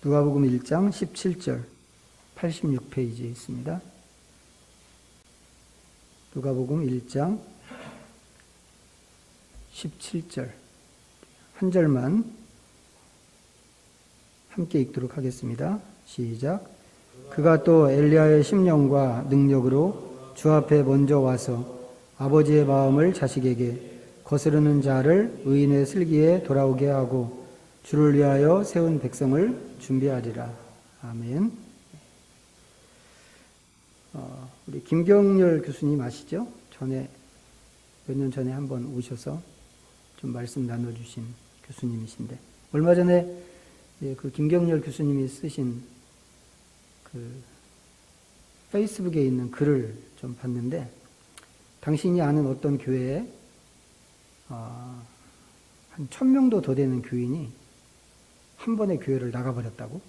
누가복음 1장 17절 86페이지에 있습니다. 누가복음 1장 17절 한 절만 함께 읽도록 하겠습니다. 시작. 그가 또 엘리야의 심령과 능력으로 주 앞에 먼저 와서 아버지의 마음을 자식에게 거스르는 자를 의인의 슬기에 돌아오게 하고 주를 위하여 세운 백성을 준비하리라. 아멘. 우리 김경렬 교수님 아시죠? 몇 년 전에 한번 오셔서 좀 말씀 나눠주신 교수님이신데, 얼마 전에 그 김경렬 교수님이 쓰신 그 페이스북에 있는 글을 좀 봤는데, 당신이 아는 어떤 교회에 한 1000명도 더 되는 교인이 한 번에 교회를 나가버렸다고?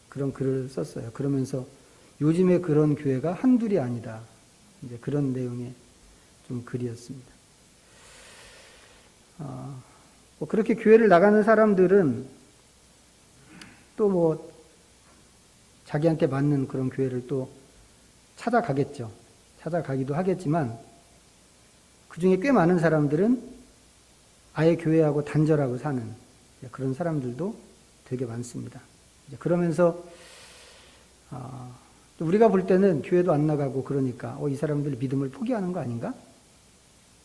그런 글을 썼어요. 그러면서 요즘에 그런 교회가 한둘이 아니다. 이제 그런 내용의 좀 글이었습니다. 뭐 그렇게 교회를 나가는 사람들은 또 뭐 자기한테 맞는 그런 교회를 또 찾아가겠죠. 찾아가기도 하겠지만 그 중에 꽤 많은 사람들은 아예 교회하고 단절하고 사는 그런 사람들도 되게 많습니다. 그러면서 우리가 볼 때는 교회도 안 나가고 그러니까 이 사람들 믿음을 포기하는 거 아닌가?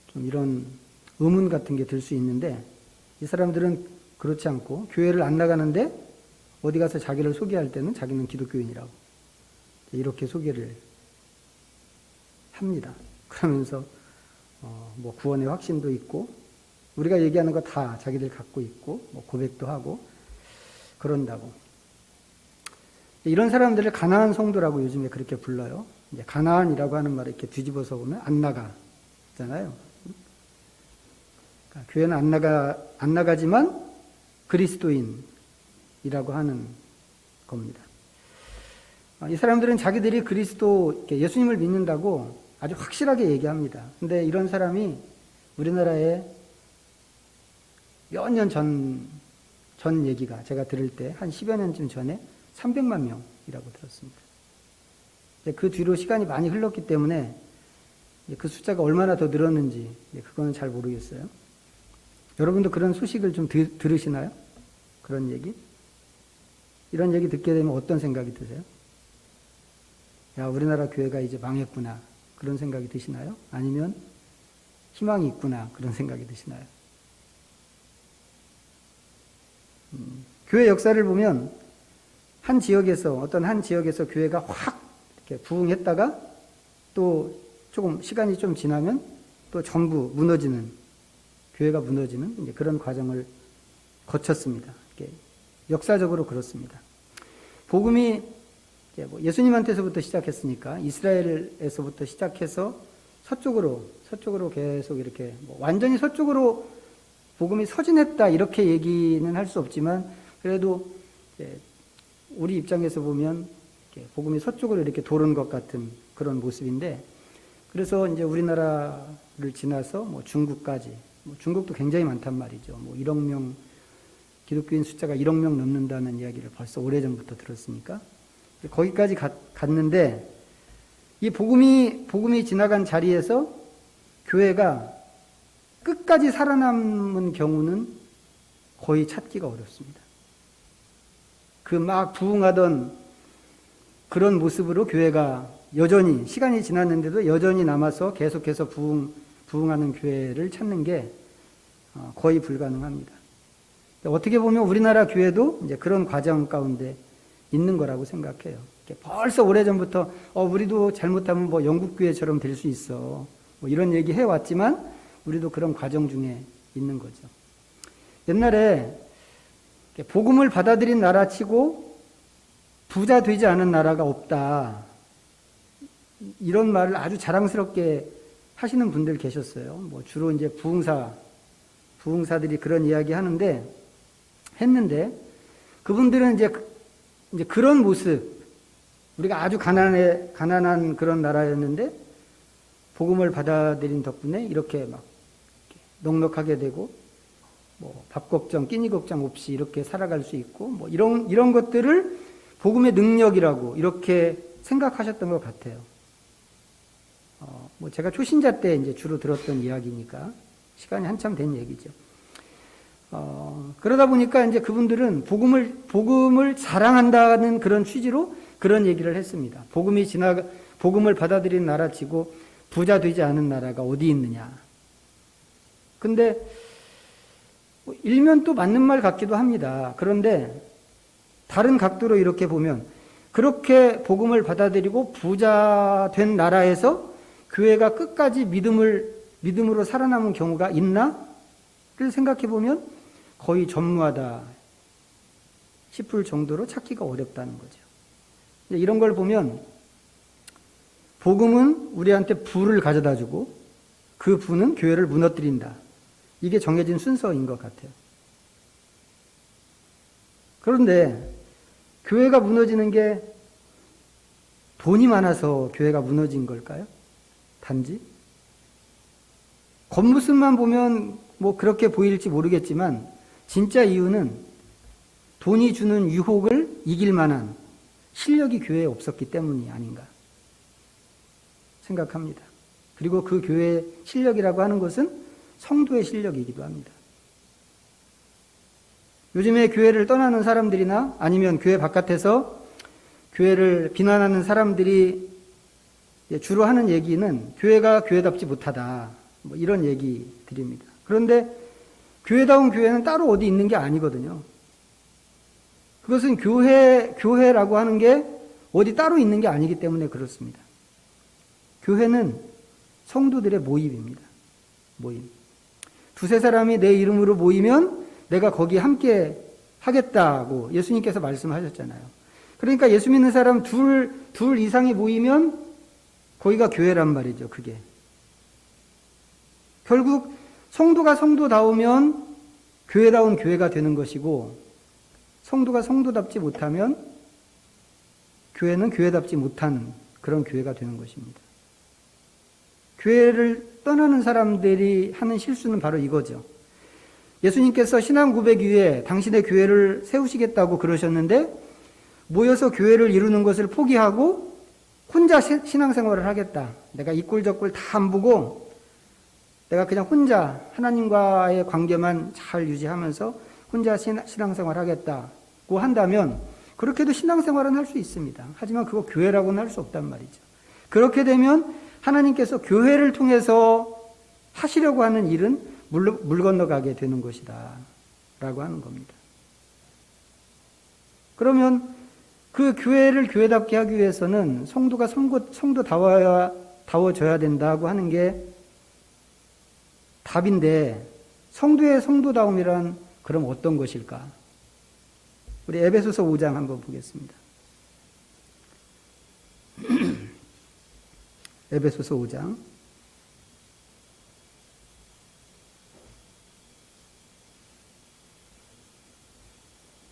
좀 이런 의문 같은 게 들 수 있는데, 이 사람들은 그렇지 않고 교회를 안 나가는데 어디 가서 자기를 소개할 때는 자기는 기독교인이라고 이렇게 소개를 합니다. 그러면서 뭐 구원의 확신도 있고 우리가 얘기하는 거 다 자기들 갖고 있고 뭐 고백도 하고 그런다고. 이런 사람들을 가나안 성도라고 요즘에 그렇게 불러요. 이제 가나안이라고 하는 말을 이렇게 뒤집어서 보면 안 나가잖아요. 그러니까 교회는 안 나가지만 그리스도인이라고 하는 겁니다. 이 사람들은 자기들이 그리스도, 예수님을 믿는다고 아주 확실하게 얘기합니다. 근데 이런 사람이 우리나라에 몇 년 전 얘기가 제가 들을 때 한 10여 년쯤 전에 300만 명이라고 들었습니다. 그 뒤로 시간이 많이 흘렀기 때문에 그 숫자가 얼마나 더 늘었는지 그거는 잘 모르겠어요. 여러분도 그런 소식을 좀 들으시나요? 그런 얘기? 이런 얘기 듣게 되면 어떤 생각이 드세요? 야, 우리나라 교회가 이제 망했구나. 그런 생각이 드시나요? 아니면 희망이 있구나. 그런 생각이 드시나요? 교회 역사를 보면 어떤 한 지역에서 교회가 확 이렇게 부흥했다가 또 조금 시간이 좀 지나면 또 전부 교회가 무너지는 이제 그런 과정을 거쳤습니다. 역사적으로 그렇습니다. 복음이 예수님한테서부터 시작했으니까 이스라엘에서부터 시작해서 서쪽으로 계속 이렇게 완전히 서쪽으로 복음이 서진했다 이렇게 얘기는 할 수 없지만, 그래도 우리 입장에서 보면 복음이 서쪽으로 이렇게 도는 것 같은 그런 모습인데, 그래서 이제 우리나라를 지나서 중국까지, 중국도 굉장히 많단 말이죠. 1억 명 기독교인 숫자가 1억 명 넘는다는 이야기를 벌써 오래전부터 들었으니까 거기까지 갔는데, 이 복음이 지나간 자리에서 교회가 끝까지 살아남은 경우는 거의 찾기가 어렵습니다. 그 막 부흥하던 그런 모습으로 교회가 여전히 시간이 지났는데도 여전히 남아서 계속해서 부흥하는 교회를 찾는 게 거의 불가능합니다. 어떻게 보면 우리나라 교회도 이제 그런 과정 가운데 있는 거라고 생각해요. 벌써 오래전부터 우리도 잘못하면 영국 교회처럼 될 수 있어. 이런 얘기 해왔지만 우리도 그런 과정 중에 있는 거죠. 옛날에 복음을 받아들인 나라 치고 부자 되지 않은 나라가 없다. 이런 말을 아주 자랑스럽게 하시는 분들 계셨어요. 주로 이제 부흥사들이 그런 이야기 했는데 그분들은 이제 그런 모습, 우리가 아주 가난한 그런 나라였는데 복음을 받아들인 덕분에 이렇게 막 넉넉하게 되고 뭐 밥 걱정, 끼니 걱정 없이 이렇게 살아갈 수 있고, 뭐 이런 것들을 복음의 능력이라고 이렇게 생각하셨던 것 같아요. 뭐 제가 초신자 때 이제 주로 들었던 이야기니까 시간이 한참 된 얘기죠. 그러다 보니까 이제 그분들은 복음을 자랑한다는 그런 취지로 그런 얘기를 했습니다. 복음을 받아들인 나라치고 부자 되지 않은 나라가 어디 있느냐. 근데 일면 또 맞는 말 같기도 합니다. 그런데 다른 각도로 이렇게 보면 그렇게 복음을 받아들이고 부자 된 나라에서 교회가 끝까지 믿음으로 살아남은 경우가 있나를 생각해 보면 거의 전무하다 싶을 정도로 찾기가 어렵다는 거죠. 이런 걸 보면 복음은 우리한테 부를 가져다 주고 그 부는 교회를 무너뜨린다. 이게 정해진 순서인 것 같아요. 그런데 교회가 무너지는 게 돈이 많아서 교회가 무너진 걸까요? 단지? 겉모습만 보면 뭐 그렇게 보일지 모르겠지만 진짜 이유는 돈이 주는 유혹을 이길 만한 실력이 교회에 없었기 때문이 아닌가 생각합니다. 그리고 그 교회의 실력이라고 하는 것은 성도의 실력이기도 합니다. 요즘에 교회를 떠나는 사람들이나 아니면 교회 바깥에서 교회를 비난하는 사람들이 주로 하는 얘기는 교회가 교회답지 못하다. 뭐 이런 얘기들입니다. 그런데 교회다운 교회는 따로 어디 있는 게 아니거든요. 그것은 교회라고 하는 게 어디 따로 있는 게 아니기 때문에 그렇습니다. 교회는 성도들의 모임입니다. 모임. 두세 사람이 내 이름으로 모이면 내가 거기 함께 하겠다고 예수님께서 말씀하셨잖아요. 그러니까 예수 믿는 사람 둘 이상이 모이면 거기가 교회란 말이죠, 그게. 결국 성도가 성도다우면 교회다운 교회가 되는 것이고 성도가 성도답지 못하면 교회는 교회답지 못한 그런 교회가 되는 것입니다. 교회를 떠나는 사람들이 하는 실수는 바로 이거죠. 예수님께서 신앙 고백 위에 당신의 교회를 세우시겠다고 그러셨는데 모여서 교회를 이루는 것을 포기하고 혼자 신앙생활을 하겠다. 내가 이 꼴 저 꼴 다 안 보고 내가 그냥 혼자 하나님과의 관계만 잘 유지하면서 혼자 신앙생활 하겠다고 한다면 그렇게도 신앙생활은 할 수 있습니다. 하지만 그거 교회라고는 할 수 없단 말이죠. 그렇게 되면 하나님께서 교회를 통해서 하시려고 하는 일은 물 건너가게 되는 것이다 라고 하는 겁니다. 그러면 그 교회를 교회답게 하기 위해서는 성도가 성도다워져야 된다고 하는 게 답인데 성도의 성도다움이란 그럼 어떤 것일까? 우리 에베소서 5장 한번 보겠습니다. 에베소서 5장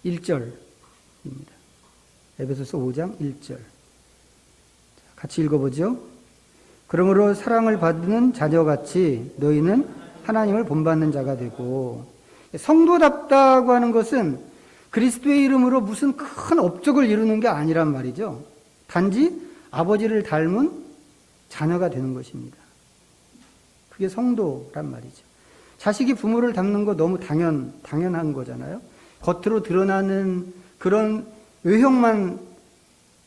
1절입니다. 에베소서 5장 1절. 같이 읽어보죠. 그러므로 사랑을 받는 자녀같이 너희는 하나님을 본받는 자가 되고, 성도답다고 하는 것은 그리스도의 이름으로 무슨 큰 업적을 이루는 게 아니란 말이죠. 단지 아버지를 닮은 자녀가 되는 것입니다. 그게 성도란 말이죠. 자식이 부모를 닮는 거 너무 당연한 거잖아요. 겉으로 드러나는 그런 외형만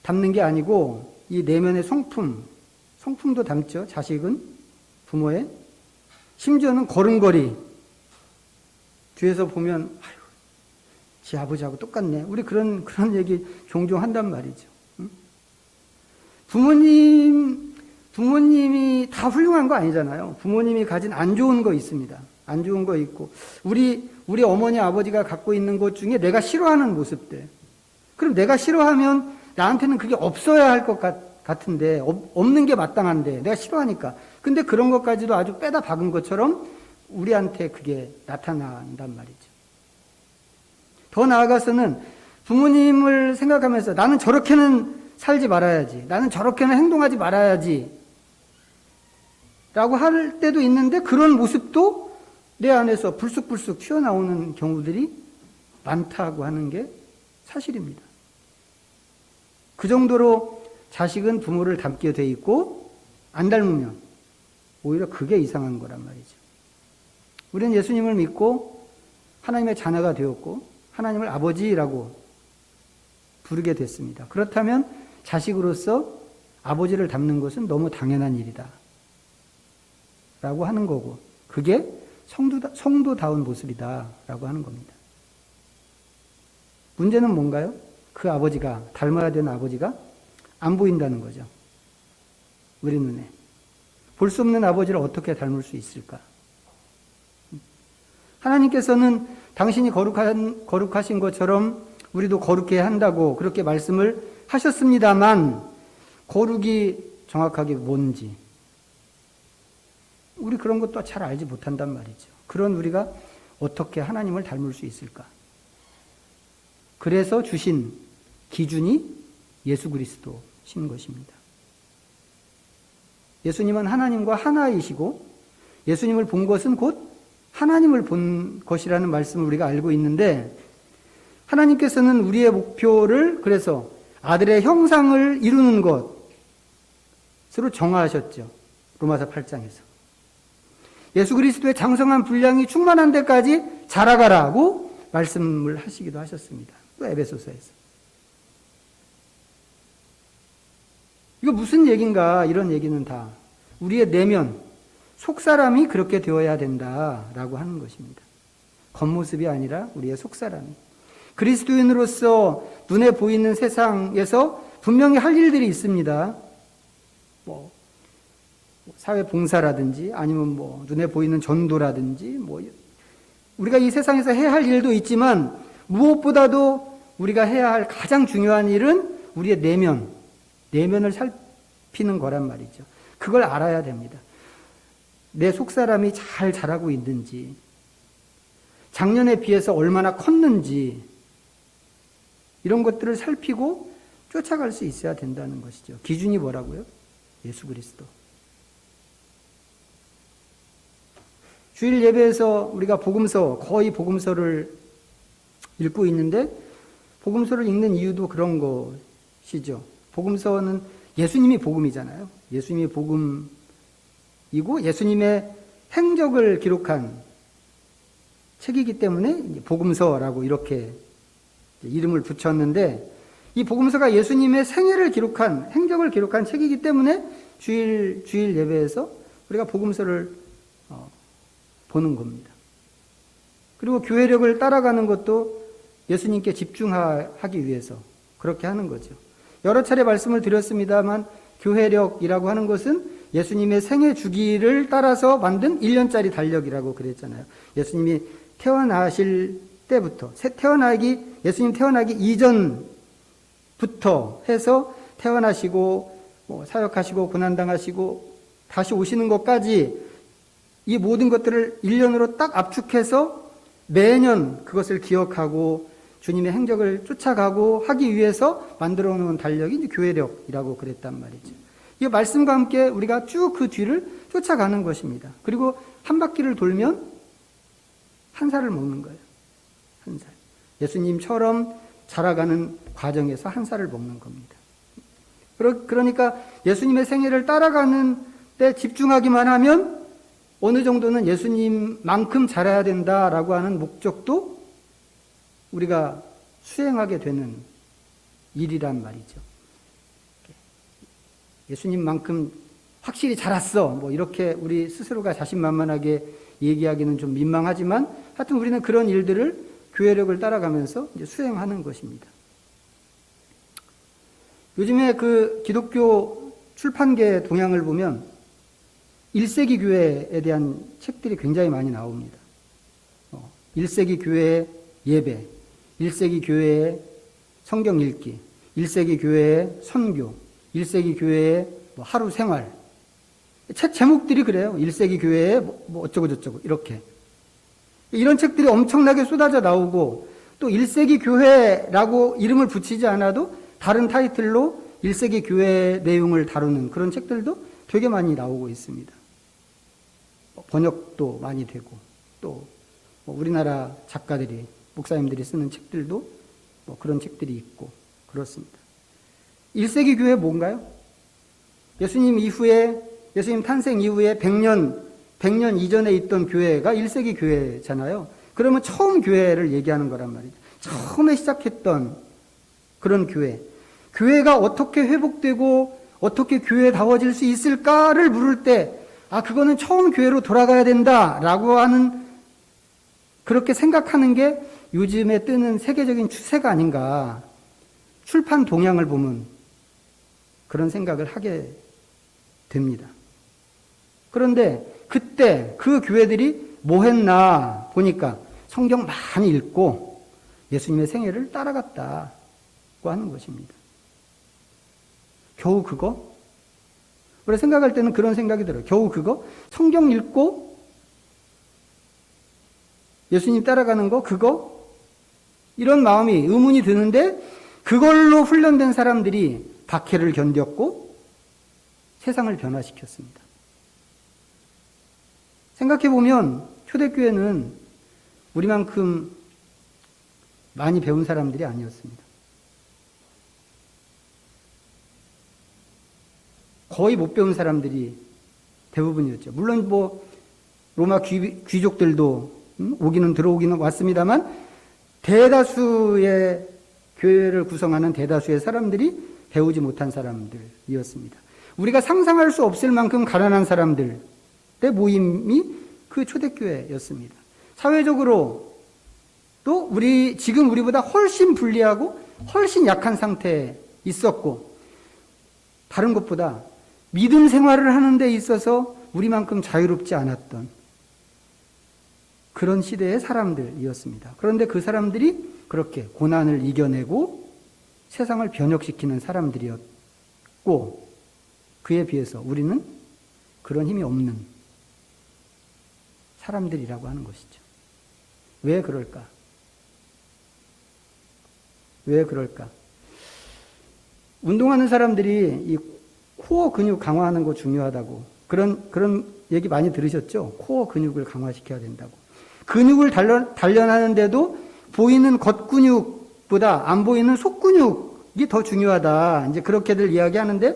닮는 게 아니고 이 내면의 성품도 닮죠. 자식은 부모의. 심지어는 걸음걸이. 뒤에서 보면 아유, 지 아버지하고 똑같네. 우리 그런 얘기 종종 한단 말이죠. 응? 부모님이 다 훌륭한 거 아니잖아요. 부모님이 가진 안 좋은 거 있습니다. 안 좋은 거 있고 우리 어머니 아버지가 갖고 있는 것 중에 내가 싫어하는 모습들. 그럼 내가 싫어하면 나한테는 그게 없어야 할 것 같은데 없는 게 마땅한데 내가 싫어하니까. 근데 그런 것까지도 아주 빼다 박은 것처럼 우리한테 그게 나타난단 말이죠. 더 나아가서는 부모님을 생각하면서 나는 저렇게는 살지 말아야지. 나는 저렇게는 행동하지 말아야지. 라고 할 때도 있는데 그런 모습도 내 안에서 불쑥불쑥 튀어나오는 경우들이 많다고 하는 게 사실입니다. 그 정도로 자식은 부모를 닮게 돼 있고 안 닮으면 오히려 그게 이상한 거란 말이죠. 우리는 예수님을 믿고 하나님의 자녀가 되었고 하나님을 아버지라고 부르게 됐습니다. 그렇다면 자식으로서 아버지를 닮는 것은 너무 당연한 일이다 라고 하는 거고, 그게 성도다운 모습이다 라고 하는 겁니다. 문제는 뭔가요? 그 아버지가, 닮아야 되는 아버지가 안 보인다는 거죠. 우리 눈에. 볼 수 없는 아버지를 어떻게 닮을 수 있을까? 하나님께서는 당신이 거룩하신 것처럼 우리도 거룩해야 한다고 그렇게 말씀을 하셨습니다만, 거룩이 정확하게 뭔지 우리 그런 것도 잘 알지 못한단 말이죠. 그런 우리가 어떻게 하나님을 닮을 수 있을까? 그래서 주신 기준이 예수 그리스도신 것입니다. 예수님은 하나님과 하나이시고 예수님을 본 것은 곧 하나님을 본 것이라는 말씀을 우리가 알고 있는데, 하나님께서는 우리의 목표를 그래서 아들의 형상을 이루는 것으로 정하셨죠. 로마서 8장에서. 예수 그리스도의 장성한 분량이 충만한 데까지 자라가라고 말씀을 하시기도 하셨습니다. 또 에베소서에서. 이거 무슨 얘기인가? 이런 얘기는 다 우리의 내면, 속사람이 그렇게 되어야 된다라고 하는 것입니다. 겉모습이 아니라 우리의 속사람이. 그리스도인으로서 눈에 보이는 세상에서 분명히 할 일들이 있습니다. 사회 봉사라든지 아니면 눈에 보이는 전도라든지 우리가 이 세상에서 해야 할 일도 있지만, 무엇보다도 우리가 해야 할 가장 중요한 일은 우리의 내면을 살피는 거란 말이죠. 그걸 알아야 됩니다. 내 속사람이 잘 자라고 있는지, 작년에 비해서 얼마나 컸는지, 이런 것들을 살피고 쫓아갈 수 있어야 된다는 것이죠. 기준이 뭐라고요? 예수 그리스도. 주일 예배에서 우리가 거의 복음서를 읽고 있는데, 복음서를 읽는 이유도 그런 것이죠. 복음서는 예수님이 복음이잖아요. 예수님이 복음이고 예수님의 행적을 기록한 책이기 때문에 복음서라고 이렇게 이름을 붙였는데, 이 복음서가 예수님의 생애를 기록한, 행적을 기록한 책이기 때문에 주일 예배에서 우리가 복음서를 보는 겁니다. 그리고 교회력을 따라가는 것도 예수님께 집중하기 위해서 그렇게 하는 거죠. 여러 차례 말씀을 드렸습니다만, 교회력이라고 하는 것은 예수님의 생애 주기를 따라서 만든 1년짜리 달력이라고 그랬잖아요. 예수님이 태어나실 때부터, 예수님 태어나기 이전부터 해서 태어나시고 사역하시고 고난당하시고 다시 오시는 것까지, 이 모든 것들을 1년으로 딱 압축해서 매년 그것을 기억하고 주님의 행적을 쫓아가고 하기 위해서 만들어 놓은 달력이 이제 교회력이라고 그랬단 말이죠. 이 말씀과 함께 우리가 쭉 그 뒤를 쫓아가는 것입니다. 그리고 한 바퀴를 돌면 한 살을 먹는 거예요. 한 살. 예수님처럼 자라가는 과정에서 한 살을 먹는 겁니다. 그러니까 예수님의 생애를 따라가는 데 집중하기만 하면 어느 정도는 예수님만큼 자라야 된다라고 하는 목적도 우리가 수행하게 되는 일이란 말이죠. 예수님만큼 확실히 자랐어, 이렇게 우리 스스로가 자신만만하게 얘기하기는 좀 민망하지만, 하여튼 우리는 그런 일들을 교회력을 따라가면서 이제 수행하는 것입니다. 요즘에 그 기독교 출판계 동향을 보면 1세기 교회에 대한 책들이 굉장히 많이 나옵니다. 1세기 교회의 예배, 1세기 교회의 성경 읽기, 1세기 교회의 선교, 1세기 교회의 하루 생활. 책 제목들이 그래요. 1세기 교회의 어쩌고저쩌고 이렇게. 이런 책들이 엄청나게 쏟아져 나오고, 또 1세기 교회라고 이름을 붙이지 않아도 다른 타이틀로 1세기 교회의 내용을 다루는 그런 책들도 되게 많이 나오고 있습니다. 번역도 많이 되고, 또 우리나라 작가들이, 목사님들이 쓰는 책들도 그런 책들이 있고 그렇습니다. 1세기 교회 뭔가요? 예수님 이후에, 예수님 탄생 이후에 100년 이전에 있던 교회가 1세기 교회잖아요. 그러면 처음 교회를 얘기하는 거란 말이죠. 처음에 시작했던 그런 교회. 교회가 어떻게 회복되고 어떻게 교회다워질 수 있을까를 물을 때, 그거는 처음 교회로 돌아가야 된다라고 하는, 그렇게 생각하는 게 요즘에 뜨는 세계적인 추세가 아닌가. 출판 동향을 보면 그런 생각을 하게 됩니다. 그런데 그때 그 교회들이 뭐 했나 보니까 성경 많이 읽고 예수님의 생애를 따라갔다고 하는 것입니다. 겨우 그거? 우리가 생각할 때는 그런 생각이 들어요. 겨우 그거? 성경 읽고 예수님 따라가는 거? 그거? 이런 마음이, 의문이 드는데 그걸로 훈련된 사람들이 박해를 견뎠고 세상을 변화시켰습니다. 생각해보면 초대교회는 우리만큼 많이 배운 사람들이 아니었습니다. 거의 못 배운 사람들이 대부분이었죠. 물론 로마 귀족들도 오기는 들어오기는 왔습니다만 대다수의 교회를 구성하는 대다수의 사람들이 배우지 못한 사람들이었습니다. 우리가 상상할 수 없을 만큼 가난한 사람들의 모임이 그 초대교회였습니다. 사회적으로 또 지금 우리보다 훨씬 불리하고 훨씬 약한 상태에 있었고, 다른 것보다 믿음 생활을 하는 데 있어서 우리만큼 자유롭지 않았던 그런 시대의 사람들이었습니다. 그런데 그 사람들이 그렇게 고난을 이겨내고 세상을 변혁시키는 사람들이었고, 그에 비해서 우리는 그런 힘이 없는 사람들이라고 하는 것이죠. 왜 그럴까? 왜 그럴까? 운동하는 사람들이 이 코어 근육 강화하는 거 중요하다고, 그런 얘기 많이 들으셨죠? 코어 근육을 강화시켜야 된다고. 근육을 단련하는데도 보이는 겉근육보다 안 보이는 속근육이 더 중요하다. 이제 그렇게들 이야기하는데,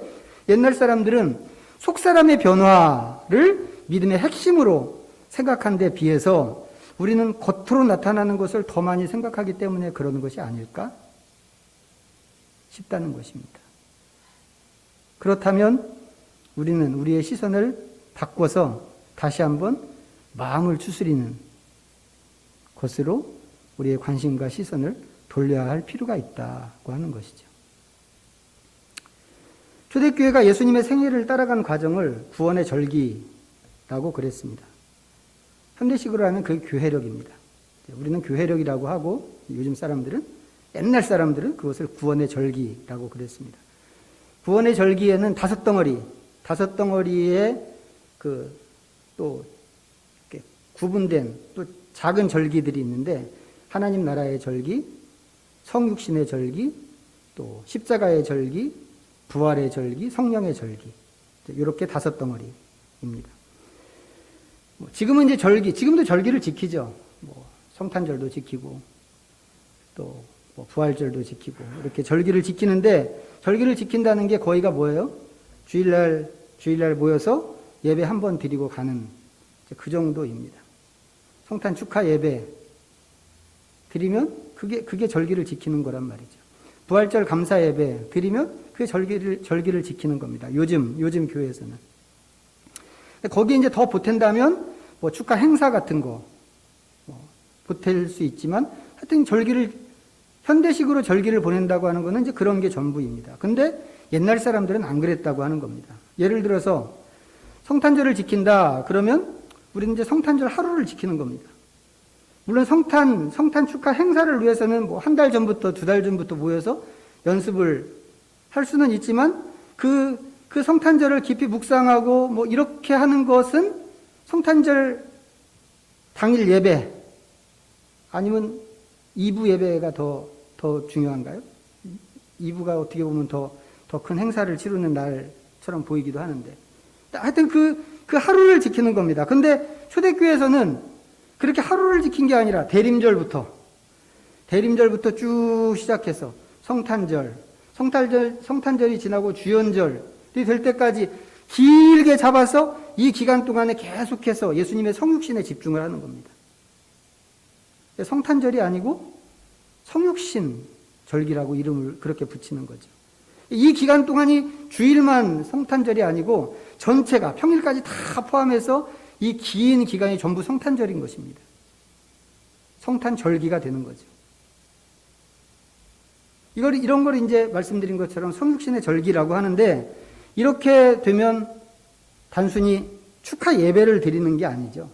옛날 사람들은 속사람의 변화를 믿음의 핵심으로 생각한 데 비해서 우리는 겉으로 나타나는 것을 더 많이 생각하기 때문에 그러는 것이 아닐까 싶다는 것입니다. 그렇다면 우리는 우리의 시선을 바꿔서 다시 한번 마음을 추스리는 것으로 우리의 관심과 시선을 돌려야 할 필요가 있다고 하는 것이죠. 초대교회가 예수님의 생애를 따라간 과정을 구원의 절기라고 그랬습니다. 현대식으로 하면 그게 교회력입니다. 우리는 교회력이라고 하고, 요즘 사람들은, 옛날 사람들은 그것을 구원의 절기라고 그랬습니다. 구원의 절기에는 다섯 덩어리의 또 구분된 또 작은 절기들이 있는데, 하나님 나라의 절기, 성육신의 절기, 또 십자가의 절기, 부활의 절기, 성령의 절기, 이렇게 다섯 덩어리입니다. 지금은 이제 지금도 절기를 지키죠. 성탄절도 지키고, 또 부활절도 지키고, 이렇게 절기를 지키는데, 절기를 지킨다는 게 거의가 뭐예요? 주일날 모여서 예배 한 번 드리고 가는 그 정도입니다. 성탄 축하 예배 드리면 그게 절기를 지키는 거란 말이죠. 부활절 감사 예배 드리면 그게 절기를 지키는 겁니다. 요즘 교회에서는. 거기에 이제 더 보탠다면 축하 행사 같은 거 보탤 수 있지만, 하여튼 현대식으로 절기를 보낸다고 하는 거는 이제 그런 게 전부입니다. 근데 옛날 사람들은 안 그랬다고 하는 겁니다. 예를 들어서 성탄절을 지킨다 그러면 우리는 이제 성탄절 하루를 지키는 겁니다. 물론 성탄 축하 행사를 위해서는 한 달 전부터, 두 달 전부터 모여서 연습을 할 수는 있지만, 그 성탄절을 깊이 묵상하고 이렇게 하는 것은 성탄절 당일 예배, 아니면 2부 예배가 더 중요한가요? 2부가 어떻게 보면 더 큰 행사를 치르는 날처럼 보이기도 하는데, 하여튼 그 하루를 지키는 겁니다. 근데 초대교회에서는 그렇게 하루를 지킨 게 아니라 대림절부터 쭉 시작해서 성탄절이 지나고 주연절이 될 때까지 길게 잡아서 이 기간 동안에 계속해서 예수님의 성육신에 집중을 하는 겁니다. 성탄절이 아니고 성육신 절기라고 이름을 그렇게 붙이는 거죠. 이 기간 동안이 주일만 성탄절이 아니고 전체가 평일까지 다 포함해서 이 긴 기간이 전부 성탄절인 것입니다. 성탄절기가 되는 거죠. 이런 걸 이제 말씀드린 것처럼 성육신의 절기라고 하는데, 이렇게 되면 단순히 축하 예배를 드리는 게 아니죠.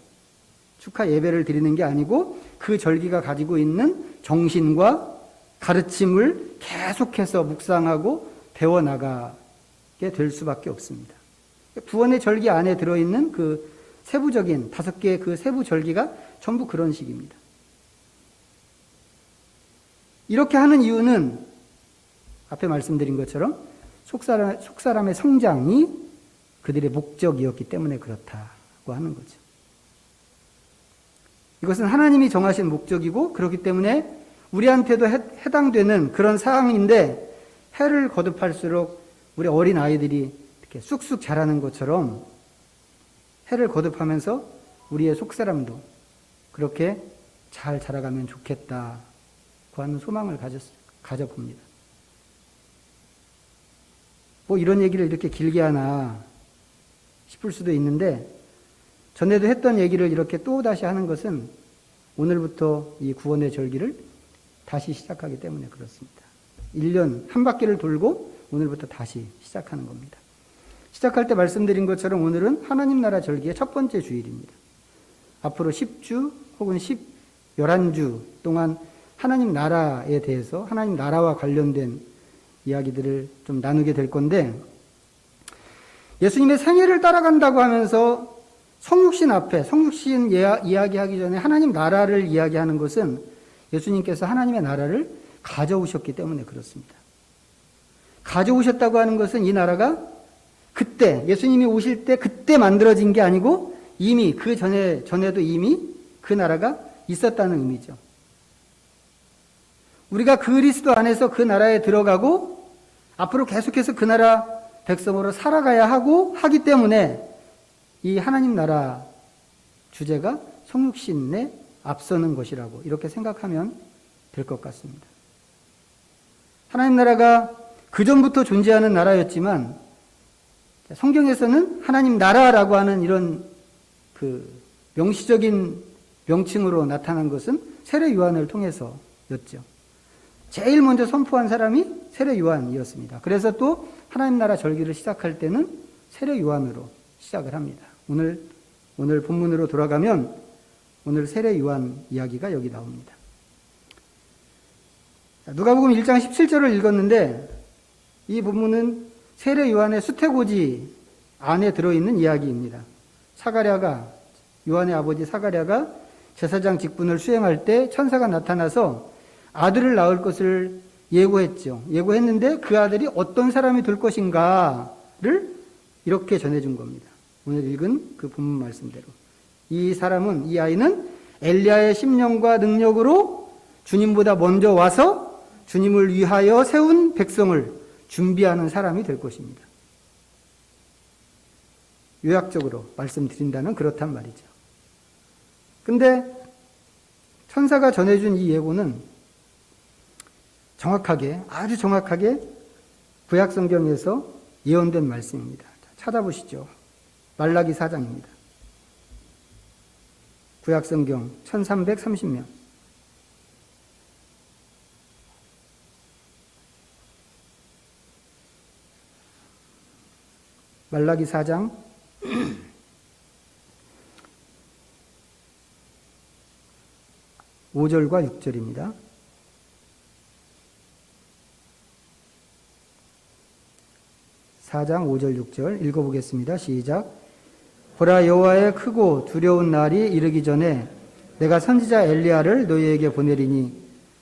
축하 예배를 드리는 게 아니고 그 절기가 가지고 있는 정신과 가르침을 계속해서 묵상하고 배워나가게 될 수밖에 없습니다. 구원의 절기 안에 들어있는 그 세부적인 5개의 그 세부 절기가 전부 그런 식입니다. 이렇게 하는 이유는 앞에 말씀드린 것처럼 속사람의 성장이 그들의 목적이었기 때문에 그렇다고 하는 거죠. 이것은 하나님이 정하신 목적이고 그렇기 때문에 우리한테도 해당되는 그런 사항인데, 해를 거듭할수록 우리 어린 아이들이 이렇게 쑥쑥 자라는 것처럼 해를 거듭하면서 우리의 속사람도 그렇게 잘 자라가면 좋겠다고 하는 소망을 가져봅니다. 뭐 이런 얘기를 이렇게 길게 하나 싶을 수도 있는데, 전에도 했던 얘기를 이렇게 또 다시 하는 것은 오늘부터 이 구원의 절기를 다시 시작하기 때문에 그렇습니다. 1년 한 바퀴를 돌고 오늘부터 다시 시작하는 겁니다. 시작할 때 말씀드린 것처럼 오늘은 하나님 나라 절기의 첫 번째 주일입니다. 앞으로 10주 혹은 11주 동안 하나님 나라에 대해서, 하나님 나라와 관련된 이야기들을 좀 나누게 될 건데, 예수님의 생애를 따라간다고 하면서 성육신 앞에, 성육신 이야기하기 전에 하나님 나라를 이야기하는 것은 예수님께서 하나님의 나라를 가져오셨기 때문에 그렇습니다. 가져오셨다고 하는 것은 이 나라가 그때, 예수님이 오실 때 그때 만들어진 게 아니고 이미 그 전에도 이미 그 나라가 있었다는 의미죠. 우리가 그리스도 안에서 그 나라에 들어가고 앞으로 계속해서 그 나라 백성으로 살아가야 하기 때문에 이 하나님 나라 주제가 성육신에 앞서는 것이라고 이렇게 생각하면 될 것 같습니다. 하나님 나라가 그전부터 존재하는 나라였지만 성경에서는 하나님 나라라고 하는 이런 그 명시적인 명칭으로 나타난 것은 세례 요한을 통해서였죠. 제일 먼저 선포한 사람이 세례 요한이었습니다. 그래서 또 하나님 나라 절기를 시작할 때는 세례 요한으로 시작을 합니다. 오늘 본문으로 돌아가면 오늘 세례 요한 이야기가 여기 나옵니다. 누가복음 1장 17절을 읽었는데 이 본문은 세례 요한의 수태고지 안에 들어있는 이야기입니다. 요한의 아버지 사가랴가 제사장 직분을 수행할 때 천사가 나타나서 아들을 낳을 것을 예고했죠. 예고했는데 그 아들이 어떤 사람이 될 것인가를 이렇게 전해준 겁니다. 오늘 읽은 그 본문 말씀대로. 이 아이는 엘리야의 심령과 능력으로 주님보다 먼저 와서 주님을 위하여 세운 백성을 준비하는 사람이 될 것입니다. 요약적으로 말씀드린다면 그렇단 말이죠. 근데 천사가 전해준 이 예고는 아주 정확하게 구약 성경에서 예언된 말씀입니다. 찾아보시죠. 말라기 4장입니다. 구약 성경 1330면. 말라기 4장 5절과 6절입니다. 4장 5절 6절 읽어보겠습니다. 시작. 보라, 여호와의 크고 두려운 날이 이르기 전에 내가 선지자 엘리야를 너희에게 보내리니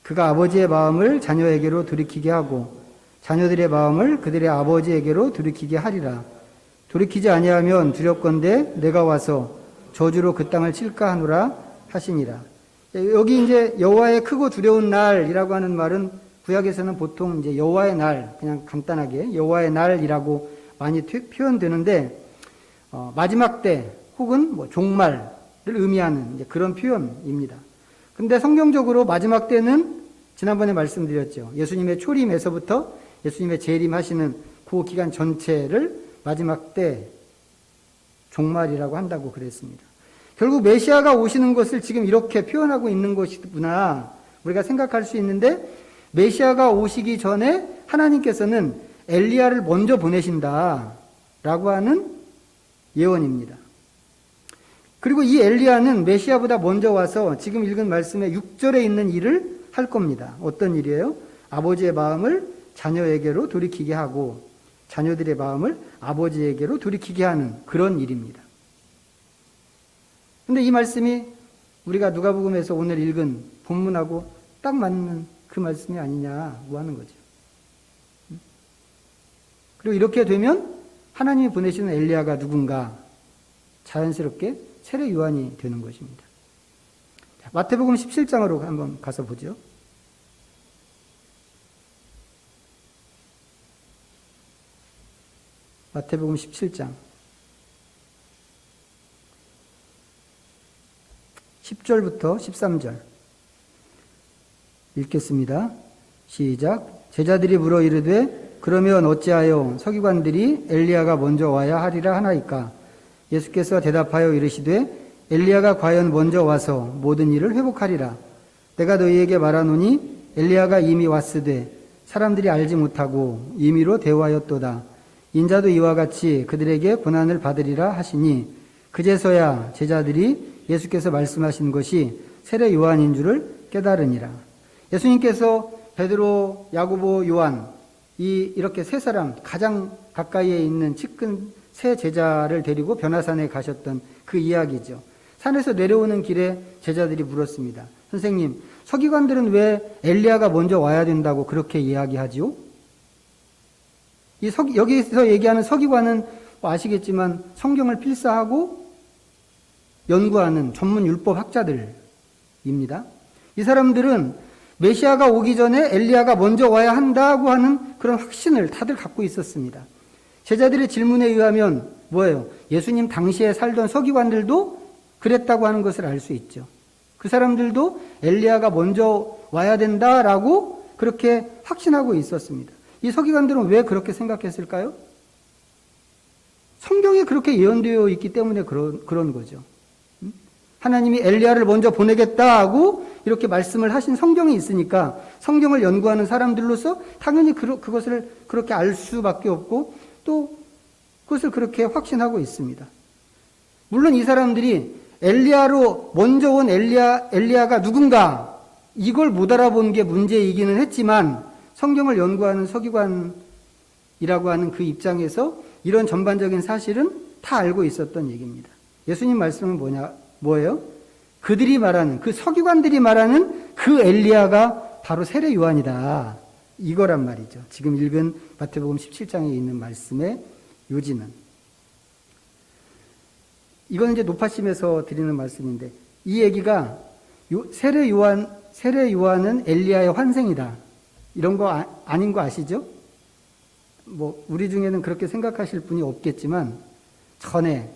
그가 아버지의 마음을 자녀에게로 돌이키게 하고 자녀들의 마음을 그들의 아버지에게로 돌이키게 하리라. 돌이키지 아니하면 두렵건대 내가 와서 저주로 그 땅을 칠까 하노라 하시니라. 여기 이제 여호와의 크고 두려운 날이라고 하는 말은 구약에서는 보통 이제 여호와의 날, 그냥 간단하게 여호와의 날이라고 많이 표현되는데, 마지막 때 혹은 뭐 종말을 의미하는 이제 그런 표현입니다. 근데 성경적으로 마지막 때는 지난번에 말씀드렸죠. 예수님의 초림에서부터 예수님의 재림하시는 그 기간 전체를 마지막 때 종말이라고 한다고 그랬습니다. 결국 메시아가 오시는 것을 지금 이렇게 표현하고 있는 것이구나 우리가 생각할 수 있는데, 메시아가 오시기 전에 하나님께서는 엘리야를 먼저 보내신다라고 하는 예언입니다. 그리고 이 엘리야는 메시아보다 먼저 와서 지금 읽은 말씀의 6절에 있는 일을 할 겁니다. 어떤 일이에요? 아버지의 마음을 자녀에게로 돌이키게 하고 자녀들의 마음을 아버지에게로 돌이키게 하는 그런 일입니다. 근데 이 말씀이 우리가 누가복음에서 오늘 읽은 본문하고 딱 맞는 그 말씀이 아니냐고 하는 거죠. 그리고 이렇게 되면 하나님이 보내시는 엘리야가 누군가 자연스럽게 세례 요한이 되는 것입니다. 마태복음 17장으로 한번 가서 보죠. 마태복음 17장 10절부터 13절 읽겠습니다. 시작. 제자들이 물어 이르되 그러면 어찌하여 서기관들이 엘리야가 먼저 와야 하리라 하나이까? 예수께서 대답하여 이르시되 엘리야가 과연 먼저 와서 모든 일을 회복하리라. 내가 너희에게 말하노니 엘리야가 이미 왔으되 사람들이 알지 못하고 임의로 대화하였도다. 인자도 이와 같이 그들에게 고난을 받으리라 하시니, 그제서야 제자들이 예수께서 말씀하신 것이 세례 요한인 줄을 깨달으니라. 예수님께서 베드로, 야고보, 요한 이렇게 세 사람, 가장 가까이에 있는 측근 세 제자를 데리고 변화산에 가셨던 그 이야기죠. 산에서 내려오는 길에 제자들이 물었습니다. 선생님, 서기관들은 왜 엘리야가 먼저 와야 된다고 그렇게 이야기하지요? 여기서 얘기하는 서기관은 아시겠지만 성경을 필사하고 연구하는 전문 율법 학자들입니다. 이 사람들은 메시아가 오기 전에 엘리야가 먼저 와야 한다고 하는 그런 확신을 다들 갖고 있었습니다. 제자들의 질문에 의하면 뭐예요? 예수님 당시에 살던 서기관들도 그랬다고 하는 것을 알 수 있죠. 그 사람들도 엘리야가 먼저 와야 된다라고 그렇게 확신하고 있었습니다. 이 서기관들은 왜 그렇게 생각했을까요? 성경에 그렇게 예언되어 있기 때문에 그런 거죠. 하나님이 엘리야를 먼저 보내겠다 하고 이렇게 말씀을 하신 성경이 있으니까 성경을 연구하는 사람들로서 당연히 그것을 그렇게 알 수밖에 없고 또 그것을 그렇게 확신하고 있습니다. 물론 이 사람들이 엘리야로 먼저 온 엘리야가 누군가 이걸 못 알아본 게 문제이기는 했지만 성경을 연구하는 서기관이라고 하는 그 입장에서 이런 전반적인 사실은 다 알고 있었던 얘기입니다. 예수님 말씀은 뭐예요? 그들이 말하는, 그 서기관들이 말하는 그 엘리야가 바로 세례 요한이다. 이거란 말이죠. 지금 읽은 마태복음 17장에 있는 말씀의 요지는. 이건 이제 노파심에서 드리는 말씀인데, 이 얘기가 세례 요한은 엘리야의 환생이다. 이런 거 아닌 거 아시죠? 뭐 우리 중에는 그렇게 생각하실 분이 없겠지만 전에